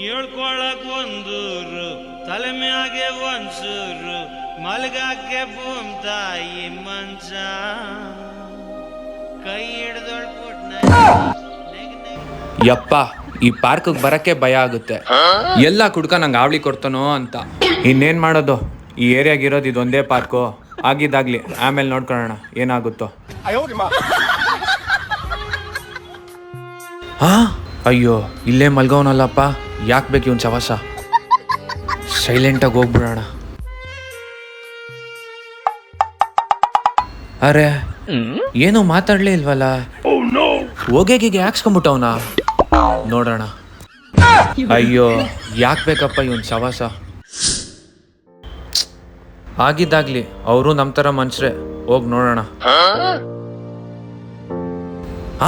ಹೇಳ್ಕೊಳಕ್ ಒಂದೂರು ತಲೆ ಮ್ಯಾಗೆ ಒಂದ್ಸೂರು ಮಲ್ಗಾಕೆ ಭೂಮ್ ತಾಯಿ ಮಂಚ ಕೈ ಹಿಡ್ದೊಳ್ಬಿಟ್ನ. ಯಪ್ಪ ಈ ಪಾರ್ಕ್ಗೆ ಬರಕ್ಕೆ ಭಯ ಆಗುತ್ತೆ. ಎಲ್ಲ ಕುಡ್ಕ ನಂಗೆ ಆವಳಿ ಕೊಡ್ತಾನೋ ಅಂತ. ಇನ್ನೇನ್ ಮಾಡೋದು, ಈ ಏರಿಯಾಗಿರೋದು ಇದೊಂದೇ ಪಾರ್ಕು. ಆಗಿದ್ದಾಗ್ಲಿ, ಆಮೇಲೆ ನೋಡ್ಕೊಳ್ಳೋಣ ಏನಾಗುತ್ತೋ. ಹಾ ಅಯ್ಯೋ, ಇಲ್ಲೇ ಮಲ್ಗೋನಲ್ಲಪ್ಪ, ಯಾಕೆ ಬೇಕು ಇವನ್ ಸವಾಸ. ಸೈಲೆಂಟಾಗಿ ಹೋಗ್ಬಿಡೋಣ. ಅರೆ ಏನೋ ಮಾತಾಡ್ಲೇ ಇಲ್ವಲ್ಲ. ಹೋಗೇಗಿಗೆ ಹಾಕ್ಸ್ಕೊಂಬಿಟ್ಟವನ. ನೋಡೋಣ. ಅಯ್ಯೋ ಯಾಕೆ ಬೇಕಪ್ಪ ಇವನ್ ಸವಾಸ. ಆಗಿದ್ದಾಗ್ಲಿ, ಅವರು ನಮ್ಮ ಥರ ಮನುಷ್ಯರೇ. ಹೋಗಿ ನೋಡೋಣ.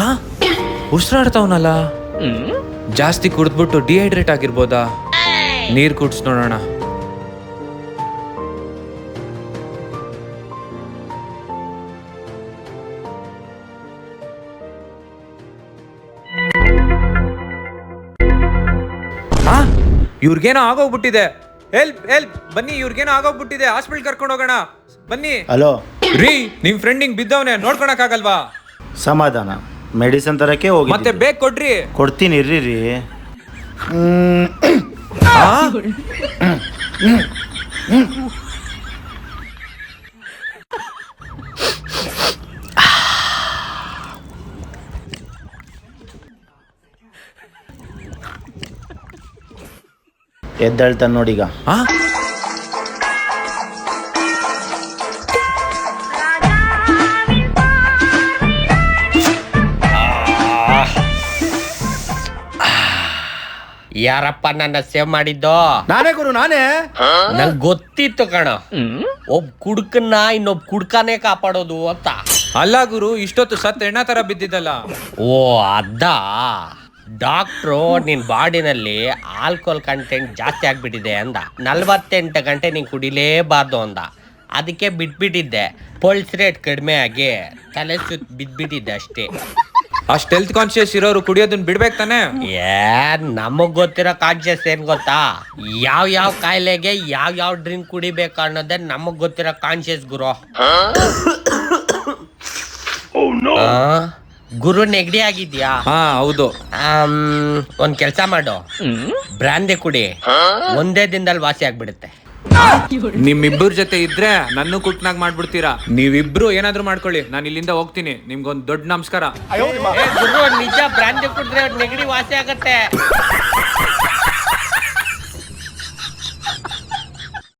ಆ ಉಸಿರಾಡ್ತಾವನಲ್ಲ. ಜಾಸ್ತಿ ಕುಡಿದ್ಬಿಟ್ಟು ಡಿಹೈಡ್ರೇಟ್ ಆಗಿರ್ಬೋದಾ? ನೀರ್ ಕುಡ್ಸ್ ನೋಡೋಣ. ಇವ್ರಿಗೇನೋ ಆಗೋಗ್ಬಿಟ್ಟಿದೆ. ಹೆಲ್ಪ್ ಹೆಲ್ಪ್, ಬನ್ನಿ, ಇವ್ರಿಗೇನೋ ಆಗೋಗ್ಬಿಟ್ಟಿದೆ. ಹಾಸ್ಪಿಟಲ್ ಕರ್ಕೊಂಡು ಹೋಗೋಣ ಬನ್ನಿ. ಹಲೋ ರೀ, ನಿಮ್ ಫ್ರೆಂಡಿಂಗ್ ಬಿದ್ದವನೆ, ನೋಡ್ಕೊಳಕ್ ಆಗಲ್ವಾ? ಸಮಾಧಾನ, ಮೆಡಿಸಿನ್ ತರಕ್ಕೆ ಹೋಗಿ. ಮತ್ತೆ ಬೇಗ ಕೊಡ್ರಿ. ಕೊಡ್ತೀನಿ ಇರ್ರಿ ರೀ. ಎದ್ದೇಳ್ತಾನೆ ನೋಡೀಗ. ಯಾರಪ್ಪ ನನ್ನ ಸೇವ್ ಮಾಡಿದ್ದು? ನಾನೇ ಗುರು, ನಾನೇ. ನಂಗೆ ಗೊತ್ತಿತ್ತು ಕಣ, ಒಬ್ಬ ಕುಡ್ಕನ್ನ ಇನ್ನೊಬ್ಬ ಕುಡ್ಕನೇ ಕಾಪಾಡೋದು ಅಂತ. ಅಲ್ಲ ಗುರು, ಇಷ್ಟೊತ್ತು ಸತ್ ಎಣ್ಣ ತರ ಬಿದ್ದಿದ್ದಲ್ಲ. ಓ ಅದ. ಡಾಕ್ಟ್ರು ನಿನ್ ಬಾಡಿನಲ್ಲಿ ಆಲ್ಕೋಹಾಲ್ ಕಂಟೆಂಟ್ ಜಾಸ್ತಿ ಆಗ್ಬಿಟ್ಟಿದೆ ಅಂದ. 48 ಗಂಟೆ ನೀನ್ ಕುಡಿಲೇಬಾರ್ದು ಅಂದ. ಅದಕ್ಕೆ ಬಿಟ್ಬಿಟ್ಟಿದ್ದೆ. ಪಲ್ಸ್ ರೇಟ್ ಕಡಿಮೆ ಆಗಿ ತಲೆ ಸುತ್ತ ಬಿದ್ಬಿಟ್ಟಿದ್ದೆ ಅಷ್ಟೇ. ಅಷ್ಟು ಹೆಲ್ತ್ ಕಾನ್ಶಿಯಸ್ ಇರೋರು ಕುಡಿಯೋದನ್ನ ಬಿಡ್ಬೇಕು ತಾನೆ? ನಮಗ್ ಗೊತ್ತಿರೋ ಕಾನ್ಶಿಯಸ್ ಏನ್ ಗೊತ್ತಾ? ಯಾವ ಕಾಯಿಲೆಗೆ ಯಾವ ಡ್ರಿಂಕ್ ಕುಡಿಬೇಕು ಅನ್ನೋದೇ ನಮಗ್ ಗೊತ್ತಿರೋ ಕಾನ್ಶಿಯಸ್ ಗುರು. ಗುರು ನೆಗಡಿ ಆಗಿದ್ಯಾ? ಹಾ ಹೌದು. ಒಂದ್ ಕೆಲ್ಸ ಮಾಡು, ಬ್ರಾಂದಿ ಕುಡಿ, ಒಂದೇ ದಿನದಲ್ಲಿ ವಾಸಿ ಆಗ್ಬಿಡುತ್ತೆ. ನಿಮ್ಮಿಬ್ಬರ ಜೊತೆ ಇದ್ರೆ ನನ್ನ ಕುಟ್ನಾಗ್ ಮಾಡ್ಬಿಡ್ತೀರಾ. ನೀವಿಬ್ರು ಏನಾದ್ರು ಮಾಡ್ಕೊಳ್ಳಿ, ನಾನು ಇಲ್ಲಿಂದ ಹೋಗ್ತೀನಿ. ನಿಮ್ಗೊಂದ್ ದೊಡ್ಡ ನಮಸ್ಕಾರ. ಗುರು ನಿಜ, ಬ್ರಾಂದಿ ಕುಡಿದ್ರೆ ನೆಗಡಿ ವಾಸಿ ಆಗತ್ತೆ.